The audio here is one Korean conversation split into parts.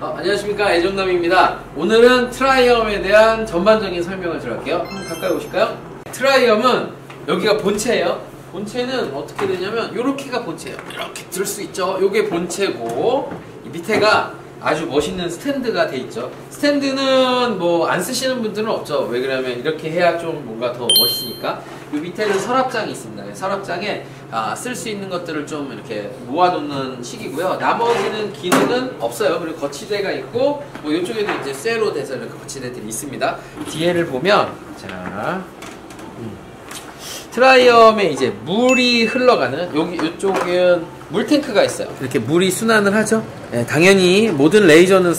안녕하십니까, 애정남입니다. 오늘은 트라이엄에 대한 전반적인 설명을 들어갈게요. 한번 가까이 오실까요? 트라이엄은 여기가 본체예요. 본체는 어떻게 되냐면 요렇게가 본체예요. 이렇게 들 수 있죠. 요게 본체고 이 밑에가 아주 멋있는 스탠드가 돼 있죠. 스탠드는 뭐 안 쓰시는 분들은 없죠. 왜 그러냐면 이렇게 해야 좀 뭔가 더 멋있으니까. 요 밑에는 서랍장이 있습니다. 서랍장에 쓸 수 있는 것들을 좀 이렇게 모아놓는 식이고요. 나머지는 기능은 없어요. 그리고 거치대가 있고 뭐 이쪽에도 이제 쇠로 돼서 이렇게 거치대들이 있습니다. 뒤에를 보면 자 트라이엄에 이제 물이 흘러가는 이쪽은 물탱크가 있어요. 이렇게 물이 순환을 하죠. 네, 당연히 모든 레이저는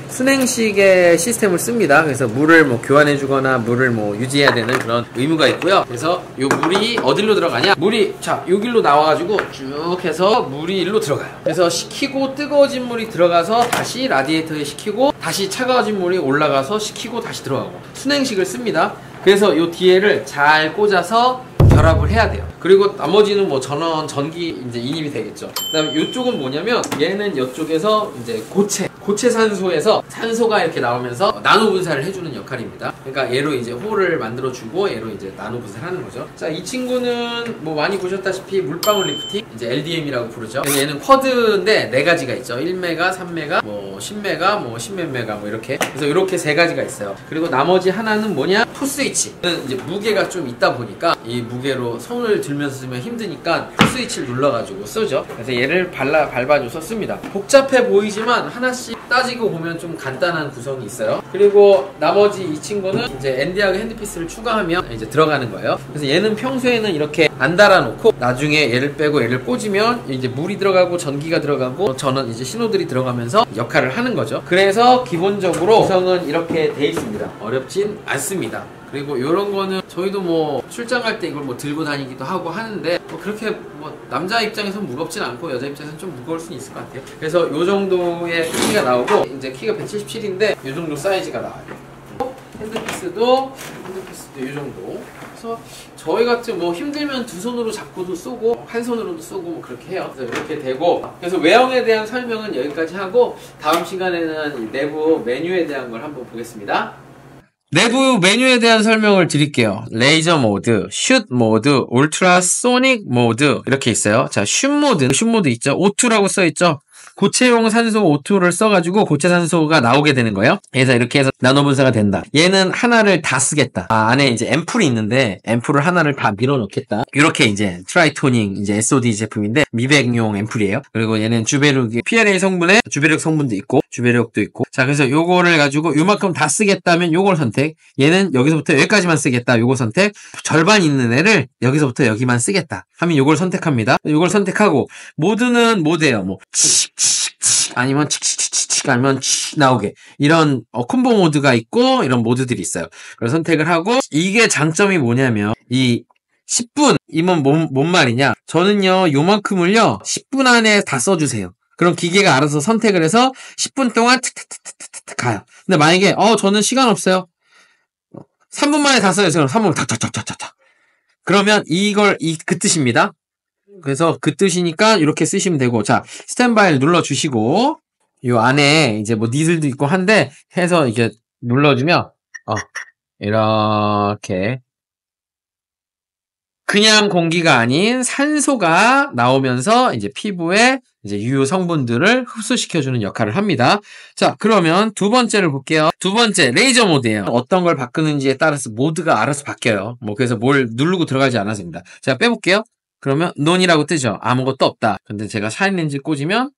순행식의 시스템을 씁니다. 그래서 물을 뭐 교환해 주거나 물을 뭐 유지해야 되는 그런 의무가 있고요. 그래서 이 물이 어디로 들어가냐? 물이 자 여기로 나와가지고 쭉 해서 물이 일로 들어가요. 그래서 식히고 뜨거워진 물이 들어가서 다시 라디에이터에 식히고 다시 차가워진 물이 올라가서 식히고 다시 들어가고 순행식을 씁니다. 그래서 이 뒤에를 잘 꽂아서 결합을 해야 돼요. 그리고 나머지는 뭐 전원, 전기 이제 인입이 되겠죠. 그 다음에 이쪽은 뭐냐면 얘는 이쪽에서 이제 고체 산소에서 산소가 이렇게 나오면서 나노 분사를 해주는 역할입니다. 그러니까 얘로 이제 홀을 만들어주고 얘로 이제 나노 분사를 하는 거죠. 자, 이 친구는 뭐 많이 보셨다시피 물방울 리프팅, 이제 LDM이라고 부르죠. 얘는 쿼드인데 4가지가 있죠. 1메가, 3메가, 뭐 10메가, 뭐 10몇 메가 뭐 이렇게. 그래서 이렇게 3가지가 있어요. 그리고 나머지 하나는 뭐냐? 풋스위치. 이제 무게가 좀 있다 보니까 이 무게로 손을 들면서 쓰면 힘드니까 풋스위치를 눌러가지고 쓰죠. 그래서 얘를 밟아줘서 씁니다. 복잡해 보이지만 하나씩 따지고 보면 좀 간단한 구성이 있어요. 그리고 나머지 이 친구는 이제 엔디하고 핸드피스를 추가하면 이제 들어가는 거예요. 그래서 얘는 평소에는 이렇게 안 달아놓고 나중에 얘를 빼고 얘를 꽂으면 이제 물이 들어가고 전기가 들어가고 전원 이제 신호들이 들어가면서 역할을 하는 거죠. 그래서 기본적으로 구성은 이렇게 돼 있습니다. 어렵진 않습니다. 그리고 이런 거는 저희도 뭐 출장 갈 때 이걸 뭐 들고 다니기도 하고 하는데 뭐 그렇게 뭐 남자 입장에서는 무겁진 않고 여자 입장에서는 좀 무거울 수는 있을 것 같아요. 그래서 이 정도의 키가 나오고 이제 키가 177인데 이 정도 사이즈가 나와요. 핸드피스도 이 정도. 그래서 저희 같은 뭐 힘들면 두 손으로 잡고도 쏘고 한 손으로도 쏘고 뭐 그렇게 해요. 그래서 이렇게 되고, 그래서 외형에 대한 설명은 여기까지 하고 다음 시간에는 이 내부 메뉴에 대한 걸 한번 보겠습니다. 내부 메뉴에 대한 설명을 드릴게요. 레이저 모드, 슛 모드, 울트라 소닉 모드 이렇게 있어요. 자, 슛 모드 있죠. O2라고 써있죠. 고체용 산소 O2를 써가지고 고체 산소가 나오게 되는 거예요. 그래서 이렇게 해서 나노 분사가 된다. 얘는 하나를 다 쓰겠다. 안에 이제 앰플이 있는데 앰플을 하나를 다 밀어 넣겠다. 이렇게 이제 트라이토닝 이제 SOD 제품인데 미백용 앰플이에요. 그리고 얘는 주베륵이 PLA 성분에 주베륵 성분도 있고 주베륵도 있고. 자, 그래서 요거를 가지고 요만큼 다 쓰겠다면 요걸 선택. 얘는 여기서부터 여기까지만 쓰겠다. 요거 선택. 절반 있는 애를 여기서부터 여기만 쓰겠다 하면 요걸 선택합니다. 요걸 선택하고 모드는 뭐대요? 뭐 아니면 칙칙칙칙 아니면 나오게 이런 콤보 모드가 있고 이런 모드들이 있어요. 그래서 선택을 하고, 이게 장점이 뭐냐면 이 10분 이면 뭔 말이냐, 저는요 요만큼을요 10분 안에 다 써주세요. 그럼 기계가 알아서 선택을 해서 10분 동안 탁탁탁탁탁 가요. 근데 만약에 저는 시간 없어요, 3분 만에 다 써요. 그럼 3분 탁탁탁탁탁, 그러면 그 뜻입니다. 그래서 그 뜻이니까 이렇게 쓰시면 되고, 자, 스탠바이를 눌러주시고, 요 안에 이제 뭐 니들도 있고 한데 해서 이렇게 눌러주면, 이렇게 그냥 공기가 아닌 산소가 나오면서 이제 피부에 이제 유효 성분들을 흡수시켜주는 역할을 합니다. 자, 그러면 두 번째를 볼게요. 두 번째, 레이저 모드예요. 어떤 걸 바꾸는지에 따라서 모드가 알아서 바뀌어요. 뭐 그래서 뭘 누르고 들어가지 않아서 됩니다. 제가 빼볼게요. 그러면 논이라고 뜨죠. 아무것도 없다. 근데 제가 샤인 렌즈 꽂으면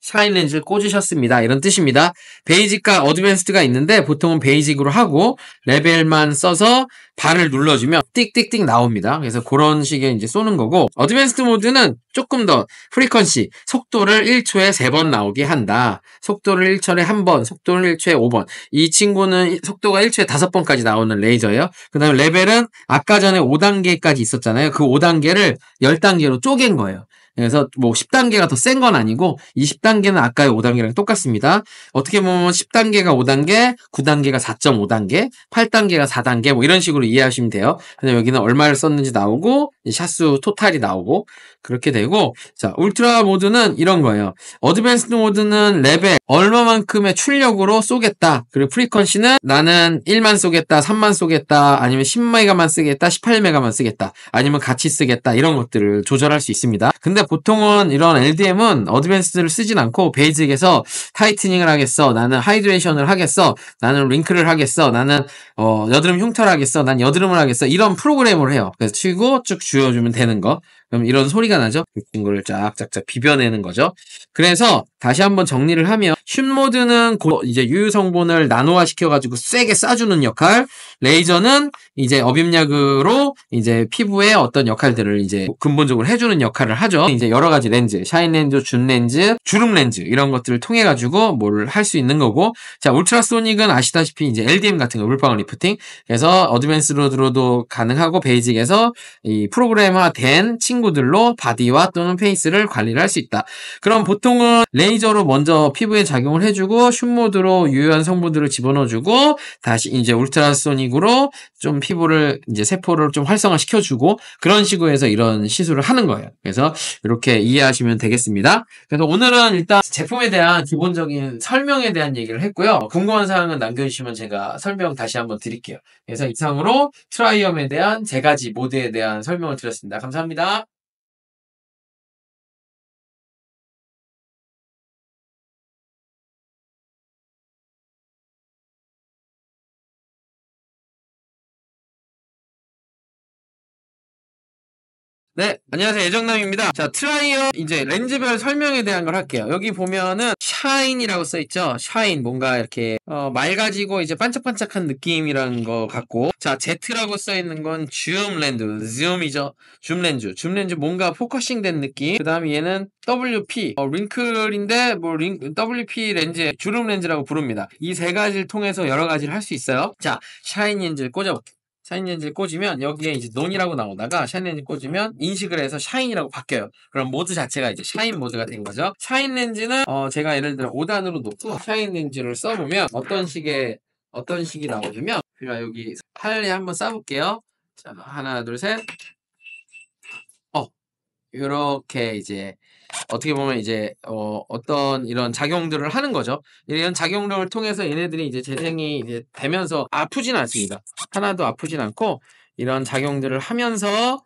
샤인 렌즈를 꽂으셨습니다. 이런 뜻입니다. 베이직과 어드밴스드가 있는데 보통은 베이직으로 하고 레벨만 써서 발을 눌러주면 띡띡띡 나옵니다. 그래서 그런 식의 이제 쏘는 거고, 어드밴스드 모드는 조금 더 프리퀀시, 속도를 1초에 3번 나오게 한다. 속도를 1초에 1번, 속도를 1초에 5번. 이 친구는 속도가 1초에 5번까지 나오는 레이저예요. 그 다음에 레벨은 아까 전에 5단계까지 있었잖아요. 그 5단계를 10단계로 쪼갠 거예요. 그래서 뭐 10단계가 더 센 건 아니고 이 10단계는 아까의 5단계랑 똑같습니다. 어떻게 보면 10단계가 5단계, 9단계가 4.5단계, 8단계가 4단계 뭐 이런 식으로 이해하시면 돼요. 그래서 여기는 얼마를 썼는지 나오고 샷수 토탈이 나오고 그렇게 되고, 자 울트라 모드는 이런 거예요. 어드밴스드 모드는 레벨 얼마만큼의 출력으로 쏘겠다. 그리고 프리퀀시는 나는 1만 쏘겠다, 3만 쏘겠다, 아니면 10메가만 쓰겠다, 18메가만 쓰겠다, 아니면 같이 쓰겠다, 이런 것들을 조절할 수 있습니다. 근데 보통은 이런 LDM은 어드밴스드를 쓰진 않고 베이직에서 타이트닝을 하겠어, 나는 하이드레이션을 하겠어, 나는 링크를 하겠어, 나는 여드름 흉터를 하겠어, 난 여드름을 하겠어, 이런 프로그램을 해요. 그래서 치고 쭉 주워주면 되는 거. 그럼 이런 소리가 나죠? 이거를 쫙쫙쫙 비벼내는 거죠. 그래서 다시 한번 정리를 하면 슛 모드는 이제 유효 성분을 나노화 시켜가지고 세게 쏴주는 역할, 레이저는 이제 어빔약으로 이제 피부에 어떤 역할들을 이제 근본적으로 해주는 역할을 하죠. 이제 여러 가지 렌즈, 샤인 렌즈, 준 렌즈, 주름 렌즈 이런 것들을 통해 가지고 뭘 할 수 있는 거고, 자 울트라소닉은 아시다시피 이제 LDM 같은 거, 물방울 리프팅. 그래서 어드밴스로도 가능하고 베이직에서 이 프로그램화된 친구들로 바디와 또는 페이스를 관리를 할 수 있다. 그럼 보통은 레이저로 먼저 피부에 작용을 해주고 슛 모드로 유효한 성분들을 집어넣어주고 다시 이제 울트라소닉으로 좀 피부를 이제 세포를 좀 활성화시켜주고 그런 식으로 해서 이런 시술을 하는 거예요. 그래서 이렇게 이해하시면 되겠습니다. 그래서 오늘은 일단 제품에 대한 기본적인 설명에 대한 얘기를 했고요. 궁금한 사항은 남겨주시면 제가 설명 다시 한번 드릴게요. 그래서 이상으로 트라이엄에 대한 3가지 모드에 대한 설명을 드렸습니다. 감사합니다. 네, 안녕하세요. 예정남입니다. 자, 트라이어 이제 렌즈별 설명에 대한 걸 할게요. 여기 보면은 샤인이라고 써있죠. 샤인, 뭔가 이렇게 맑아지고 이제 반짝반짝한 느낌이라는 거 같고, 자, Z라고 써있는 건 줌 렌즈, 줌이죠. 줌 렌즈, 줌 렌즈 뭔가 포커싱 된 느낌. 그 다음에 얘는 WP, 링클인데 뭐 WP 렌즈, 주름 렌즈라고 부릅니다. 이 3가지를 통해서 여러 가지를 할 수 있어요. 자, 샤인 렌즈를 꽂아볼게요. 샤인 렌즈를 꽂으면 여기에 이제 논이라고 나오다가 샤인 렌즈 꽂으면 인식을 해서 샤인이라고 바뀌어요. 그럼 모드 자체가 이제 샤인 모드가 된 거죠. 샤인 렌즈는 제가 예를 들어 5단으로 놓고 샤인 렌즈를 써보면 어떤 식이 나오냐면, 제가 여기 팔에 한번 쏴볼게요. 자, 하나, 둘, 셋. 이렇게 이제 어떻게 보면 이제 어떤 이런 작용들을 하는 거죠. 이런 작용력을 통해서 얘네들이 이제 재생이 이제 되면서 아프진 않습니다. 하나도 아프진 않고 이런 작용들을 하면서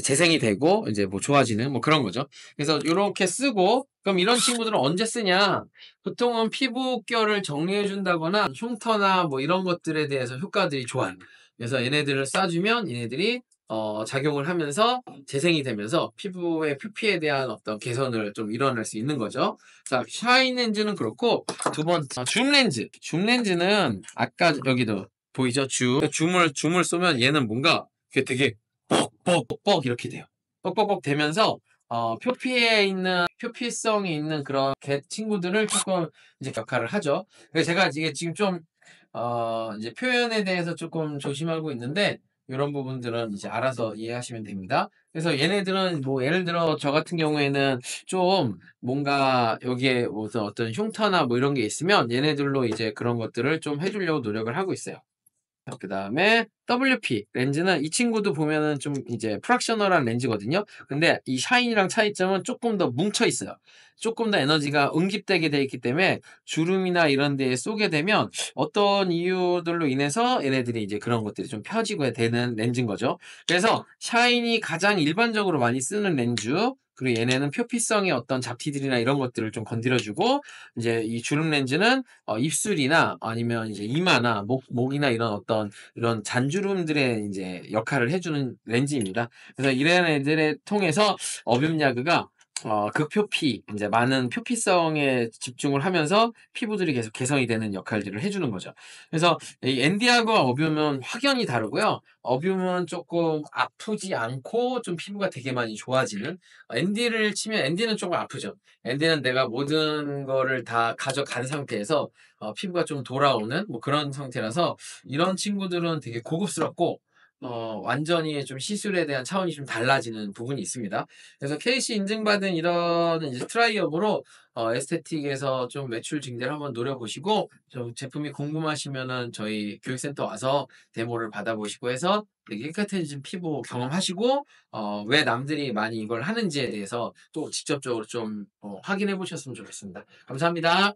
재생이 되고 이제 뭐 좋아지는 뭐 그런 거죠. 그래서 이렇게 쓰고, 그럼 이런 친구들은 언제 쓰냐? 보통은 피부결을 정리해 준다거나 흉터나 뭐 이런 것들에 대해서 효과들이 좋아요. 그래서 얘네들을 쏴주면 얘네들이 작용을 하면서 재생이 되면서 피부의 표피에 대한 어떤 개선을 좀 일어날 수 있는 거죠. 자, 샤인 렌즈는 그렇고, 두 번째 줌 렌즈. 줌 렌즈는 아까 여기도 보이죠? 줌을 쏘면 얘는 뭔가 되게 뻑뻑뻑 이렇게 돼요. 뻑뻑뻑 되면서 표피에 있는 표피성이 있는 그런 개 친구들을 조금 이제 역할을 하죠. 그래서 제가 이게 지금 좀 이제 표현에 대해서 조금 조심하고 있는데, 이런 부분들은 이제 알아서 이해하시면 됩니다. 그래서 얘네들은 뭐 예를 들어 저 같은 경우에는 좀 뭔가 여기에 무슨 어떤 흉터나 뭐 이런 게 있으면 얘네들로 이제 그런 것들을 좀 해주려고 노력을 하고 있어요. 그 다음에 WP 렌즈는 이 친구도 보면은 좀 이제 프락셔널한 렌즈거든요. 근데 이 샤인이랑 차이점은 조금 더 뭉쳐 있어요. 조금 더 에너지가 응집되게 돼 있기 때문에 주름이나 이런 데에 쏘게 되면 어떤 이유들로 인해서 얘네들이 이제 그런 것들이 좀 펴지게 되는 렌즈인 거죠. 그래서 샤인이 가장 일반적으로 많이 쓰는 렌즈, 그리고 얘네는 표피성의 어떤 잡티들이나 이런 것들을 좀 건드려주고, 이제 이 주름 렌즈는 입술이나 아니면 이제 이마나 목이나 이런 어떤 이런 잔주름들의 이제 역할을 해주는 렌즈입니다. 그래서 이런 애들을 통해서 어뷸야그가 극표피, 이제 많은 표피성에 집중을 하면서 피부들이 계속 개선이 되는 역할들을 해주는 거죠. 그래서 이 엔디하고와 어뷸은 확연히 다르고요. 어뷸은 조금 아프지 않고 좀 피부가 되게 많이 좋아지는, 엔디를 치면 엔디는 조금 아프죠. 엔디는 내가 모든 거를 다 가져간 상태에서 피부가 좀 돌아오는 뭐 그런 상태라서 이런 친구들은 되게 고급스럽고, 완전히 좀 시술에 대한 차원이 좀 달라지는 부분이 있습니다. 그래서 KC 인증받은 이런 이제 트라이업으로 에스테틱에서 좀 매출 증대를 한번 노려보시고, 좀 제품이 궁금하시면은 저희 교육센터 와서 데모를 받아보시고 해서 되게 깨끗해진 피부 경험하시고, 왜 남들이 많이 이걸 하는지에 대해서 또 직접적으로 좀 확인해 보셨으면 좋겠습니다. 감사합니다.